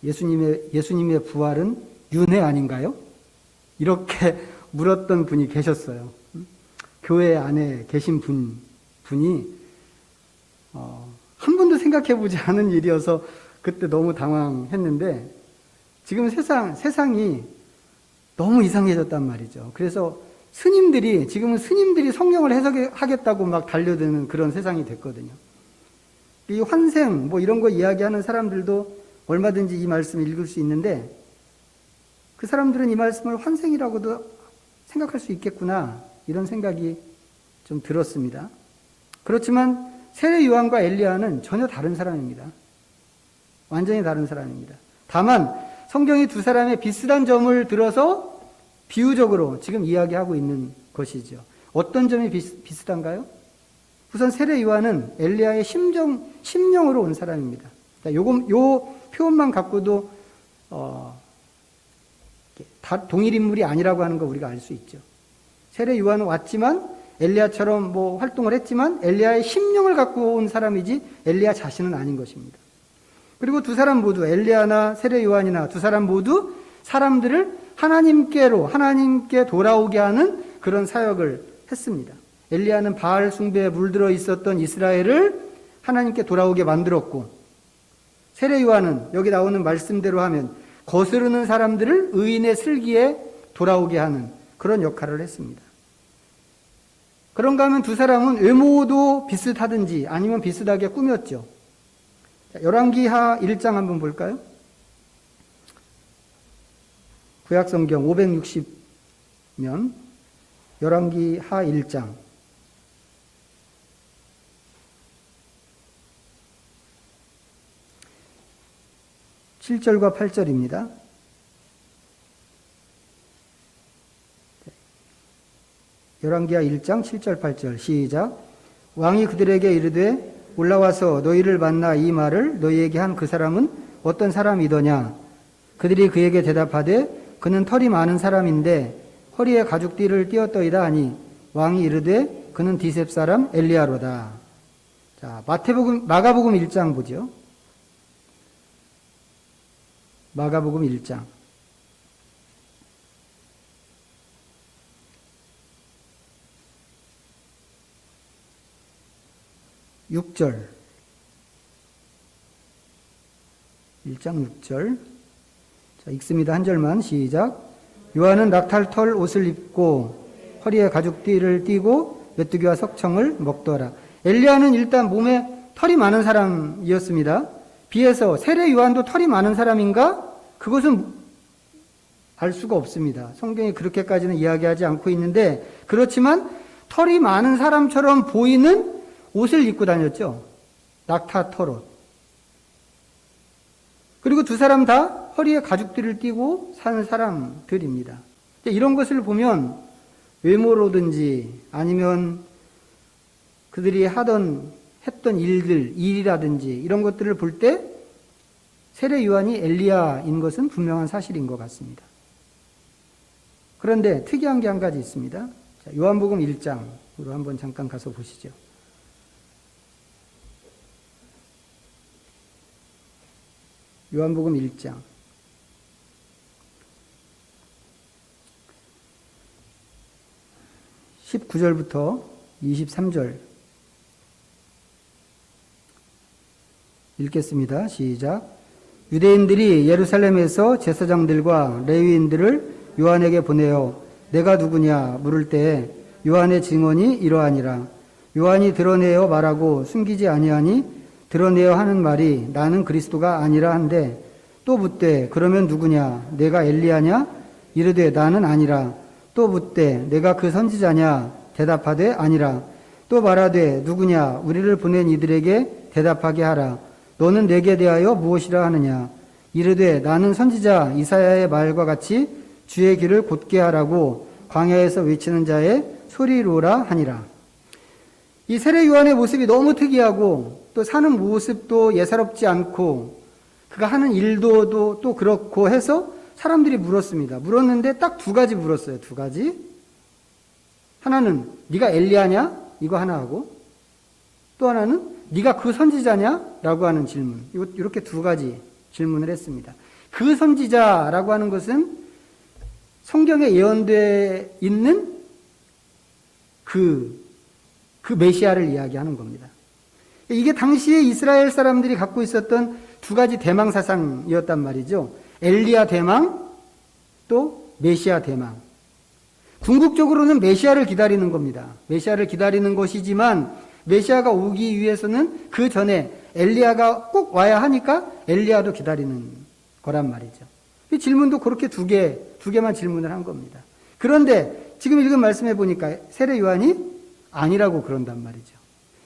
예수님의 부활은 윤회 아닌가요? 이렇게 물었던 분이 계셨어요. 교회 안에 계신 분이 한 번도 생각해보지 않은 일이어서 그때 너무 당황했는데, 지금 세상이 너무 이상해졌단 말이죠. 그래서 지금은 스님들이 성경을 해석하겠다고 막 달려드는 그런 세상이 됐거든요. 이 환생, 뭐 이런 거 이야기하는 사람들도 얼마든지 이 말씀을 읽을 수 있는데, 그 사람들은 이 말씀을 환생이라고도 생각할 수 있겠구나, 이런 생각이 좀 들었습니다. 그렇지만 세례 요한과 엘리야는 전혀 다른 사람입니다. 완전히 다른 사람입니다. 다만 성경이 두 사람의 비슷한 점을 들어서 비유적으로 지금 이야기하고 있는 것이죠. 어떤 점이 비슷한가요? 우선 세례 요한은 엘리야의 심령으로 온 사람입니다. 요 표현만 갖고도 동일 인물이 아니라고 하는 거 우리가 알 수 있죠. 세례 요한은 왔지만 엘리야처럼 뭐 활동을 했지만 엘리야의 심령을 갖고 온 사람이지 엘리야 자신은 아닌 것입니다. 그리고 두 사람 모두 엘리야나 세례 요한이나 두 사람 모두 사람들을 하나님께 돌아오게 하는 그런 사역을 했습니다. 엘리야는 바알 숭배에 물들어 있었던 이스라엘을 하나님께 돌아오게 만들었고, 세례 요한은 여기 나오는 말씀대로 하면 거스르는 사람들을 의인의 슬기에 돌아오게 하는 그런 역할을 했습니다. 그런가 하면 두 사람은 외모도 비슷하든지 아니면 비슷하게 꾸몄죠. 열왕기하 1장 한번 볼까요? 구약성경 560면 열왕기하 1장 7절과 8절입니다. 열왕기하 1장 7절 8절 시작. 왕이 그들에게 이르되 올라와서 너희를 만나 이 말을 너희에게 한 그 사람은 어떤 사람이더냐. 그들이 그에게 대답하되 그는 털이 많은 사람인데 허리에 가죽띠를 띄었더이다 하니 왕이 이르되 그는 디셉 사람 엘리야로다. 자, 마가복음 1장 보죠. 마가복음 1장 6절 1장 6절 자, 읽습니다. 한 절만 시작. 요한은 낙탈털 옷을 입고 허리에 가죽띠를 띠고 메뚜기와 석청을 먹더라. 엘리야는 일단 몸에 털이 많은 사람이었습니다. 비해서 세례 요한도 털이 많은 사람인가? 그것은 알 수가 없습니다. 성경이 그렇게까지는 이야기하지 않고 있는데, 그렇지만 털이 많은 사람처럼 보이는 옷을 입고 다녔죠. 낙타 털옷. 그리고 두 사람 다 허리에 가죽띠를 띠고 사는 사람들입니다. 이런 것을 보면 외모로든지 아니면 그들이 했던 일이라든지 이런 것들을 볼 때 세례 요한이 엘리야인 것은 분명한 사실인 것 같습니다. 그런데 특이한 게 한 가지 있습니다. 자, 요한복음 1장으로 한번 잠깐 가서 보시죠. 요한복음 1장 19절부터 23절 읽겠습니다. 시작. 유대인들이 예루살렘에서 제사장들과 레위인들을 요한에게 보내어 내가 누구냐 물을 때에 요한의 증언이 이러하니라. 요한이 드러내어 말하고 숨기지 아니하니 드러내어 하는 말이 나는 그리스도가 아니라 한데 또 묻되 그러면 누구냐 내가 엘리야냐 이르되 나는 아니라 또 묻되 내가 그 선지자냐 대답하되 아니라 또 말하되 누구냐 우리를 보낸 이들에게 대답하게 하라. 너는 내게 대하여 무엇이라 하느냐 이르되 나는 선지자 이사야의 말과 같이 주의 길을 곧게 하라고 광야에서 외치는 자의 소리로라 하니라. 이 세례 요한의 모습이 너무 특이하고 또 사는 모습도 예사롭지 않고 그가 하는 일도 또 그렇고 해서 사람들이 물었습니다. 물었는데 딱 두 가지 물었어요. 두 가지. 하나는 네가 엘리야냐? 이거 하나 하고 또 하나는 네가 그 선지자냐? 라고 하는 질문. 이렇게 두 가지 질문을 했습니다. 그 선지자라고 하는 것은 성경에 예언되어 있는 그 메시아를 이야기하는 겁니다. 이게 당시에 이스라엘 사람들이 갖고 있었던 두 가지 대망 사상이었단 말이죠. 엘리야 대망, 또 메시아 대망. 궁극적으로는 메시아를 기다리는 겁니다. 메시아를 기다리는 것이지만 메시아가 오기 위해서는 그 전에 엘리야가 꼭 와야 하니까 엘리야도 기다리는 거란 말이죠. 이 질문도 그렇게 두 개만 질문을 한 겁니다. 그런데 지금 읽은 말씀해 보니까 세례 요한이 아니라고 그런단 말이죠.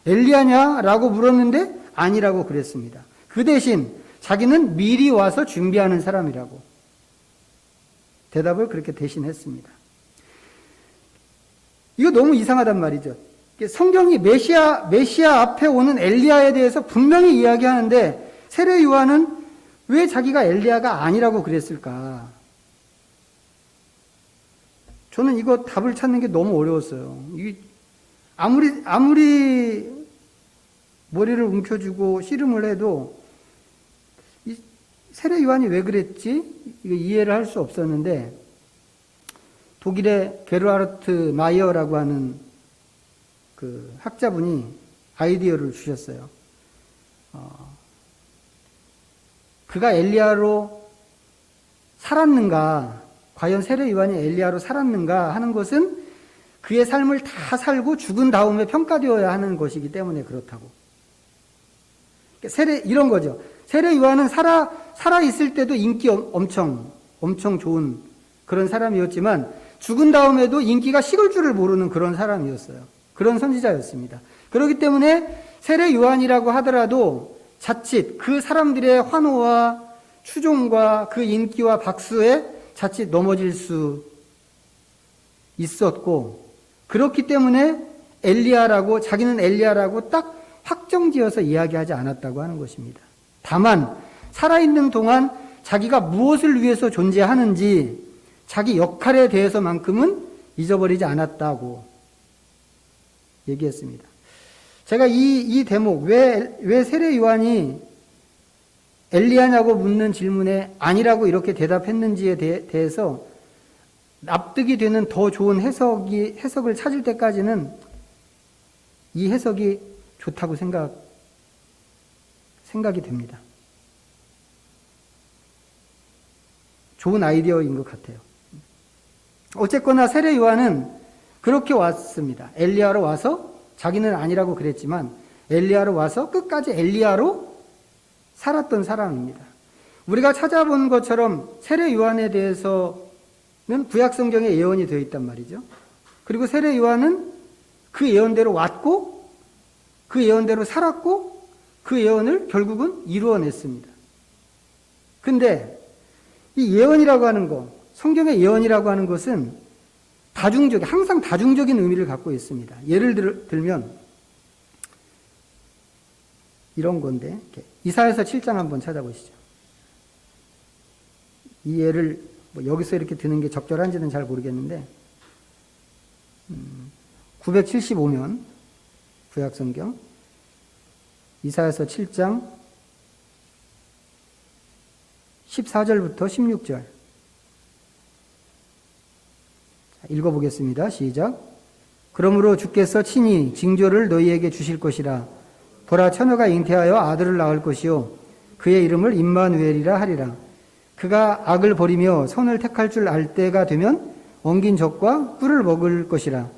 엘리야냐라고 물었는데 아니라고 그랬습니다. 그 대신 자기는 미리 와서 준비하는 사람이라고 대답을 그렇게 대신했습니다. 이거 너무 이상하단 말이죠. 성경이 메시아 앞에 오는 엘리야에 대해서 분명히 이야기하는데 세례 요한은 왜 자기가 엘리야가 아니라고 그랬을까? 저는 이거 답을 찾는 게 너무 어려웠어요. 아무리 머리를 움켜쥐고 씨름을 해도 이 세례 요한이 왜 그랬지? 이거 이해를 할 수 없었는데, 독일의 게르하르트 마이어라고 하는 그 학자분이 아이디어를 주셨어요. 그가 엘리야로 살았는가, 과연 세례 요한이 엘리야로 살았는가 하는 것은 그의 삶을 다 살고 죽은 다음에 평가되어야 하는 것이기 때문에 그렇다고. 이런 거죠. 세례 요한은 살아 있을 때도 인기 엄청 좋은 그런 사람이었지만, 죽은 다음에도 인기가 식을 줄을 모르는 그런 사람이었어요. 그런 선지자였습니다. 그렇기 때문에 세례 요한이라고 하더라도 자칫 그 사람들의 환호와 추종과 그 인기와 박수에 자칫 넘어질 수 있었고, 그렇기 때문에 자기는 엘리야라고 딱 확정지어서 이야기하지 않았다고 하는 것입니다. 다만 살아있는 동안 자기가 무엇을 위해서 존재하는지 자기 역할에 대해서만큼은 잊어버리지 않았다고 얘기했습니다. 제가 이 대목, 왜 세례 요한이 엘리야냐고 묻는 질문에 아니라고 이렇게 대답했는지에 대해서 납득이 되는 더 좋은 해석을 찾을 때까지는 이 해석이 좋다고 생각이 됩니다. 좋은 아이디어인 것 같아요. 어쨌거나 세례 요한은 그렇게 왔습니다. 엘리야로 와서, 자기는 아니라고 그랬지만 엘리야로 와서 끝까지 엘리야로 살았던 사람입니다. 우리가 찾아본 것처럼 세례 요한에 대해서는 구약 성경에 예언이 되어 있단 말이죠. 그리고 세례 요한은 그 예언대로 왔고, 그 예언대로 살았고, 그 예언을 결국은 이루어냈습니다. 근데 이 예언이라고 하는 것, 성경의 예언이라고 하는 것은 항상 다중적인 의미를 갖고 있습니다. 예를 들면 이런 건데, 이사야서 7장 한번 찾아보시죠. 이 예를 여기서 이렇게 드는 게 적절한지는 잘 모르겠는데, 975면 구약성경 이사야서 7장 14절부터 16절 읽어보겠습니다. 시작. 그러므로 주께서 친히 징조를 너희에게 주실 것이라. 보라, 처녀가 잉태하여 아들을 낳을 것이요 그의 이름을 임마누엘이라 하리라. 그가 악을 버리며 선을 택할 줄 알 때가 되면 엉긴 젖과 꿀을 먹을 것이라.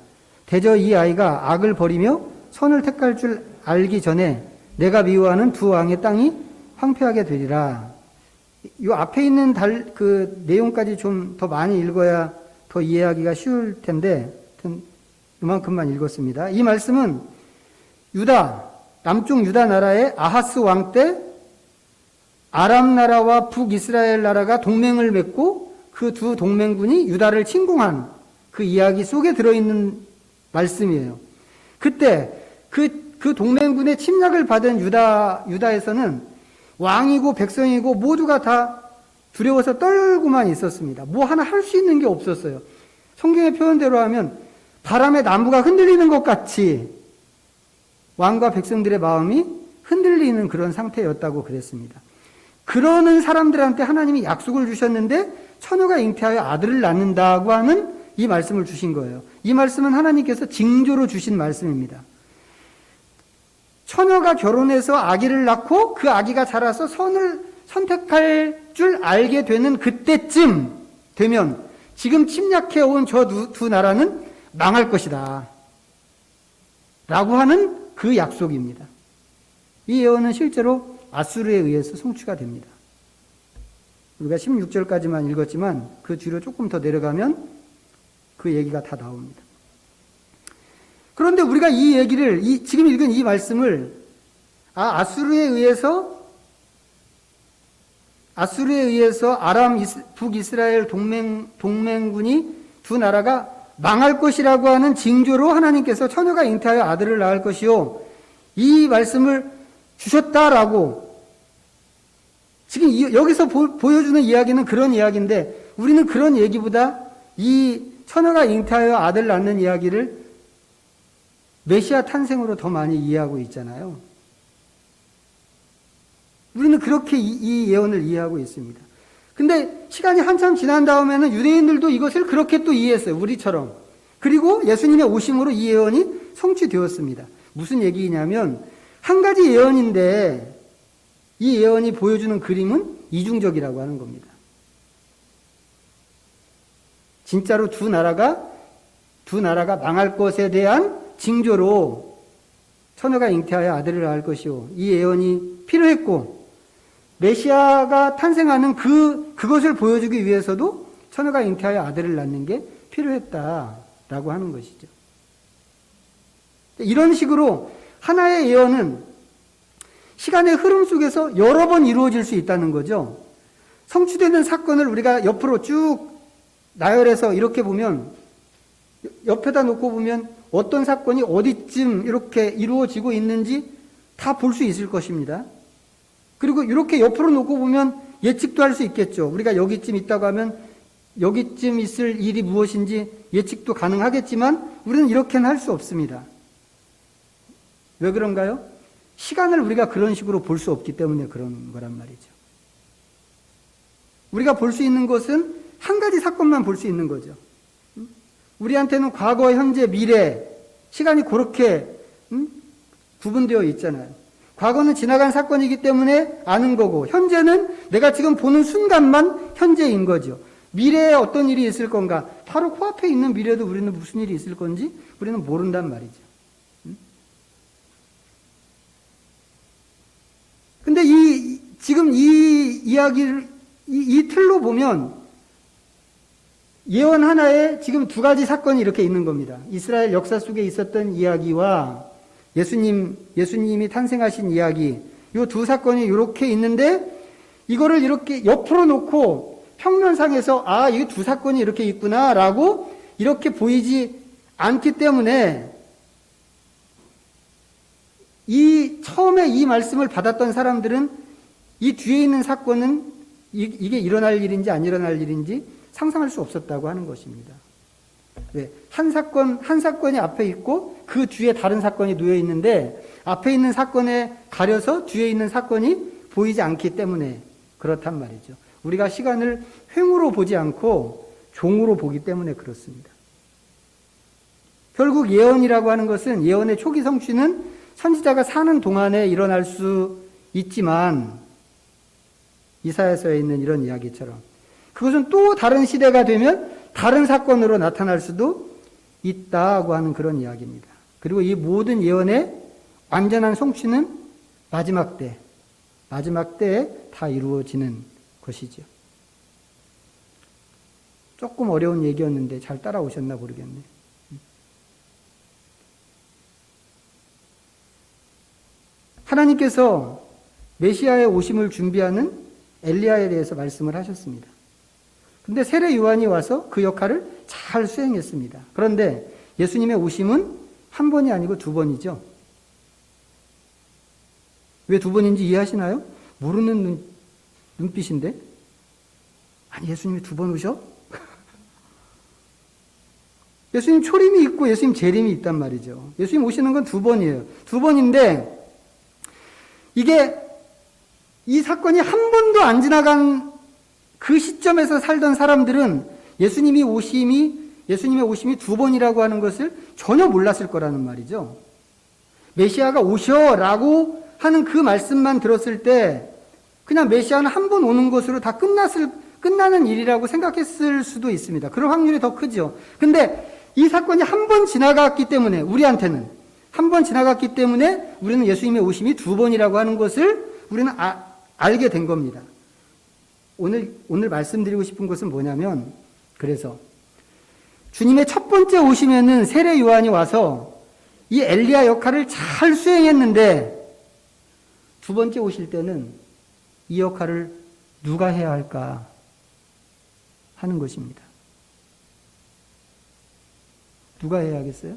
대저 이 아이가 악을 버리며 선을 택할 줄 알기 전에 내가 미워하는 두 왕의 땅이 황폐하게 되리라. 이 앞에 있는 그 내용까지 좀 더 많이 읽어야 더 이해하기가 쉬울 텐데, 이만큼만 읽었습니다. 이 말씀은 남쪽 유다 나라의 아하스 왕 때 아람 나라와 북이스라엘 나라가 동맹을 맺고 그 두 동맹군이 유다를 침공한 그 이야기 속에 들어있는 말씀이에요. 그때 그 동맹군의 침략을 받은 유다에서는 왕이고 백성이고 모두가 다 두려워서 떨고만 있었습니다. 뭐 하나 할 수 있는 게 없었어요. 성경의 표현대로 하면 바람에 나무가 흔들리는 것 같이 왕과 백성들의 마음이 흔들리는 그런 상태였다고 그랬습니다. 그러는 사람들한테 하나님이 약속을 주셨는데 처녀가 잉태하여 아들을 낳는다고 하는 이 말씀을 주신 거예요. 이 말씀은 하나님께서 징조로 주신 말씀입니다. 처녀가 결혼해서 아기를 낳고 그 아기가 자라서 선을 선택할 줄 알게 되는 그때쯤 되면 지금 침략해온 저 두 나라는 망할 것이다 라고 하는 그 약속입니다. 이 예언은 실제로 아수르에 의해서 성취가 됩니다. 우리가 16절까지만 읽었지만 그 뒤로 조금 더 내려가면 그 얘기가 다 나옵니다. 그런데 우리가 이 얘기를, 지금 읽은 이 말씀을 아수르에 의해서 아람 북이스라엘 동맹군이 두 나라가 망할 것이라고 하는 징조로 하나님께서 처녀가 잉태하여 아들을 낳을 것이요 이 말씀을 주셨다라고 지금 여기서 보여주는 이야기는 그런 이야기인데, 우리는 그런 얘기보다 이 처녀가 잉태하여 아들 낳는 이야기를 메시아 탄생으로 더 많이 이해하고 있잖아요. 우리는 그렇게 이 예언을 이해하고 있습니다. 근데 시간이 한참 지난 다음에는 유대인들도 이것을 그렇게 또 이해했어요. 우리처럼. 그리고 예수님의 오심으로 이 예언이 성취되었습니다. 무슨 얘기냐면 한 가지 예언인데 이 예언이 보여주는 그림은 이중적이라고 하는 겁니다. 진짜로 두 나라가 망할 것에 대한 징조로 처녀가 잉태하여 아들을 낳을 것이요. 이 예언이 필요했고 메시아가 탄생하는 그것을 보여주기 위해서도 처녀가 잉태하여 아들을 낳는 게 필요했다라고 하는 것이죠. 이런 식으로 하나의 예언은 시간의 흐름 속에서 여러 번 이루어질 수 있다는 거죠. 성취되는 사건을 우리가 옆으로 쭉 나열해서 이렇게 보면, 옆에다 놓고 보면 어떤 사건이 어디쯤 이렇게 이루어지고 있는지 다 볼 수 있을 것입니다. 그리고 이렇게 옆으로 놓고 보면 예측도 할 수 있겠죠. 우리가 여기쯤 있다고 하면 여기쯤 있을 일이 무엇인지 예측도 가능하겠지만 우리는 이렇게는 할 수 없습니다. 왜 그런가요? 시간을 우리가 그런 식으로 볼 수 없기 때문에 그런 거란 말이죠. 우리가 볼 수 있는 것은 한 가지 사건만 볼 수 있는 거죠. 우리한테는 과거, 현재, 미래, 시간이 그렇게 구분되어 있잖아요. 과거는 지나간 사건이기 때문에 아는 거고, 현재는 내가 지금 보는 순간만 현재인 거죠. 미래에 어떤 일이 있을 건가? 바로 코앞에 있는 미래도 우리는 무슨 일이 있을 건지 우리는 모른단 말이죠. 근데 지금 이 이야기를, 이 틀로 보면 예언 하나에 지금 두 가지 사건이 이렇게 있는 겁니다. 이스라엘 역사 속에 있었던 이야기와 예수님이 탄생하신 이야기, 이 두 사건이 이렇게 있는데 이거를 이렇게 옆으로 놓고 평면상에서 이게 두 사건이 이렇게 있구나라고 이렇게 보이지 않기 때문에 처음에 이 말씀을 받았던 사람들은 이 뒤에 있는 사건은 이게 일어날 일인지 안 일어날 일인지 상상할 수 없었다고 하는 것입니다. 왜? 한 사건이 앞에 있고 그 뒤에 다른 사건이 놓여 있는데 앞에 있는 사건에 가려서 뒤에 있는 사건이 보이지 않기 때문에 그렇단 말이죠. 우리가 시간을 횡으로 보지 않고 종으로 보기 때문에 그렇습니다. 결국 예언이라고 하는 것은, 예언의 초기 성취는 선지자가 사는 동안에 일어날 수 있지만, 이사야서에 있는 이런 이야기처럼 그것은 또 다른 시대가 되면 다른 사건으로 나타날 수도 있다고 하는 그런 이야기입니다. 그리고 이 모든 예언의 완전한 성취는 마지막 때에 다 이루어지는 것이죠. 조금 어려운 얘기였는데 잘 따라오셨나 모르겠네. 하나님께서 메시아의 오심을 준비하는 엘리야에 대해서 말씀을 하셨습니다. 근데 세례 요한이 와서 그 역할을 잘 수행했습니다. 그런데 예수님의 오심은 한 번이 아니고 두 번이죠. 왜 두 번인지 이해하시나요? 모르는 눈빛인데? 아니, 예수님이 두 번 오셔? 예수님 초림이 있고 예수님 재림이 있단 말이죠. 예수님 오시는 건 두 번이에요. 두 번인데, 이 사건이 한 번도 안 지나간 그 시점에서 살던 사람들은 예수님의 오심이 두 번이라고 하는 것을 전혀 몰랐을 거라는 말이죠. 메시아가 오셔라고 하는 그 말씀만 들었을 때 그냥 메시아는 한 번 오는 것으로 다 끝나는 일이라고 생각했을 수도 있습니다. 그런 확률이 더 크죠. 근데 이 사건이 한 번 지나갔기 때문에, 우리한테는 한 번 지나갔기 때문에 우리는 예수님의 오심이 두 번이라고 하는 것을 우리는 알게 된 겁니다. 오늘 말씀드리고 싶은 것은 뭐냐면, 그래서 주님의 첫 번째 오심에는 세례 요한이 와서 이 엘리야 역할을 잘 수행했는데, 두 번째 오실 때는 이 역할을 누가 해야 할까 하는 것입니다. 누가 해야 하겠어요?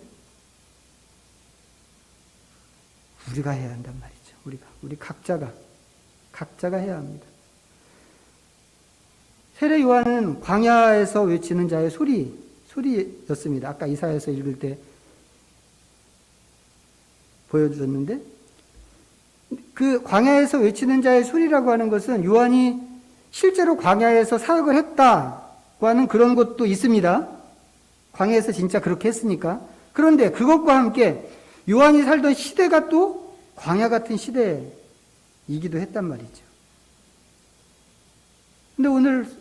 우리가 해야 한단 말이죠. 우리 각자가 해야 합니다. 세례 요한은 광야에서 외치는 자의 소리였습니다. 아까 이사야서 읽을 때 보여주셨는데, 그 광야에서 외치는 자의 소리라고 하는 것은 요한이 실제로 광야에서 사역을 했다고 하는 그런 것도 있습니다. 광야에서 진짜 그렇게 했으니까. 그런데 그것과 함께 요한이 살던 시대가 또 광야 같은 시대이기도 했단 말이죠. 근데 오늘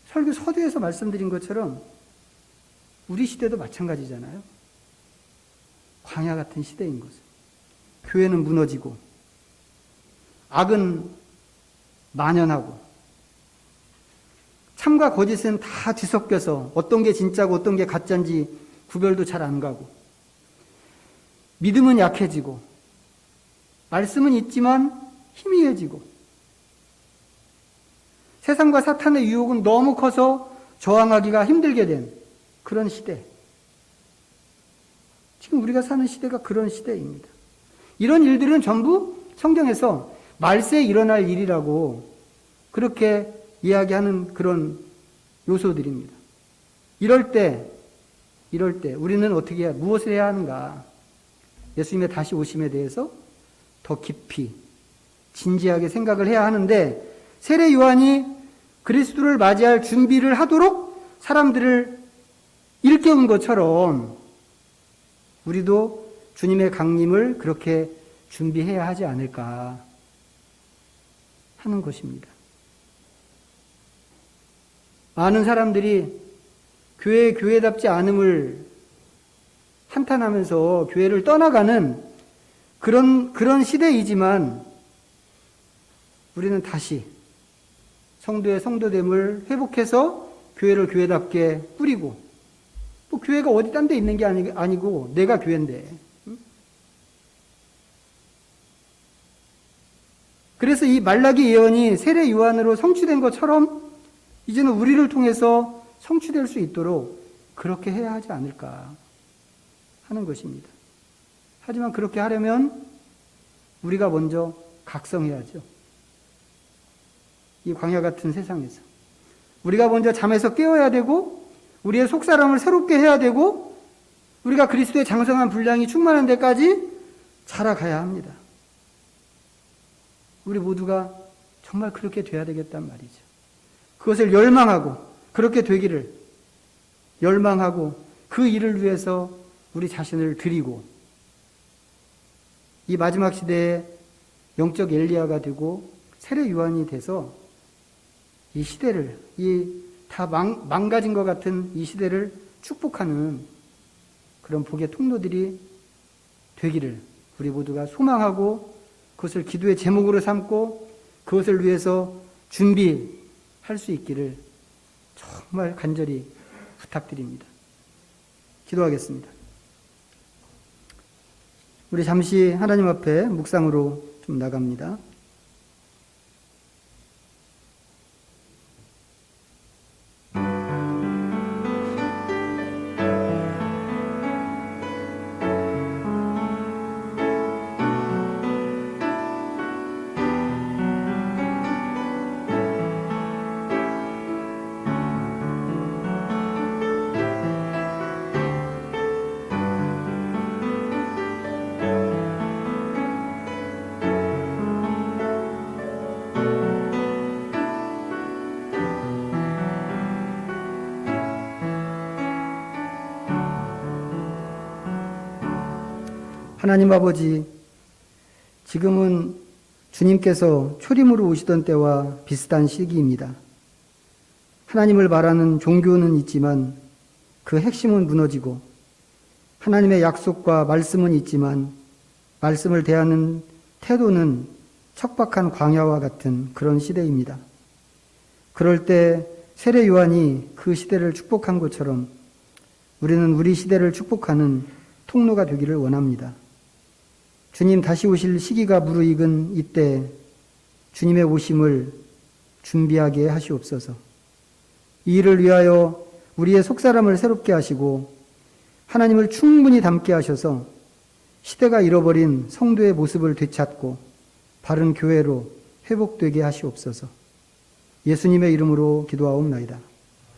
설교 서두에서 말씀드린 것처럼 우리 시대도 마찬가지잖아요. 광야 같은 시대인 것은. 교회는 무너지고 악은 만연하고 참과 거짓은 다 뒤섞여서 어떤 게 진짜고 어떤 게 가짜인지 구별도 잘 안 가고, 믿음은 약해지고 말씀은 있지만 희미해지고, 세상과 사탄의 유혹은 너무 커서 저항하기가 힘들게 된 그런 시대. 지금 우리가 사는 시대가 그런 시대입니다. 이런 일들은 전부 성경에서 말세에 일어날 일이라고 그렇게 이야기하는 그런 요소들입니다. 이럴 때 우리는 어떻게 무엇을 해야 하는가? 예수님의 다시 오심에 대해서 더 깊이 진지하게 생각을 해야 하는데, 세례 요한이 그리스도를 맞이할 준비를 하도록 사람들을 일깨운 것처럼 우리도 주님의 강림을 그렇게 준비해야 하지 않을까 하는 것입니다. 많은 사람들이 교회답지 않음을 한탄하면서 교회를 떠나가는 그런 시대이지만, 우리는 다시 성도의 성도됨을 회복해서 교회를 교회답게 꾸리고, 뭐 교회가 어디 딴 데 있는 게 아니고 내가 교회인데. 그래서 이 말라기 예언이 세례 요한으로 성취된 것처럼 이제는 우리를 통해서 성취될 수 있도록 그렇게 해야 하지 않을까 하는 것입니다. 하지만 그렇게 하려면 우리가 먼저 각성해야죠. 이 광야 같은 세상에서 우리가 먼저 잠에서 깨어야 되고, 우리의 속사람을 새롭게 해야 되고, 우리가 그리스도의 장성한 분량이 충만한 데까지 자라가야 합니다. 우리 모두가 정말 그렇게 돼야 되겠단 말이죠. 그것을 열망하고, 그렇게 되기를 열망하고, 그 일을 위해서 우리 자신을 드리고, 이 마지막 시대에 영적 엘리야가 되고 세례 요한이 돼서 이 시대를, 이 다 망가진 것 같은 이 시대를 축복하는 그런 복의 통로들이 되기를 우리 모두가 소망하고, 그것을 기도의 제목으로 삼고 그것을 위해서 준비할 수 있기를 정말 간절히 부탁드립니다. 기도하겠습니다. 우리 잠시 하나님 앞에 묵상으로 좀 나갑니다. 하나님 아버지, 지금은 주님께서 초림으로 오시던 때와 비슷한 시기입니다. 하나님을 말하는 종교는 있지만 그 핵심은 무너지고, 하나님의 약속과 말씀은 있지만 말씀을 대하는 태도는 척박한 광야와 같은 그런 시대입니다. 그럴 때 세례 요한이 그 시대를 축복한 것처럼 우리는 우리 시대를 축복하는 통로가 되기를 원합니다. 주님 다시 오실 시기가 무르익은 이때 주님의 오심을 준비하게 하시옵소서. 이 일을 위하여 우리의 속사람을 새롭게 하시고 하나님을 충분히 닮게 하셔서 시대가 잃어버린 성도의 모습을 되찾고 바른 교회로 회복되게 하시옵소서. 예수님의 이름으로 기도하옵나이다.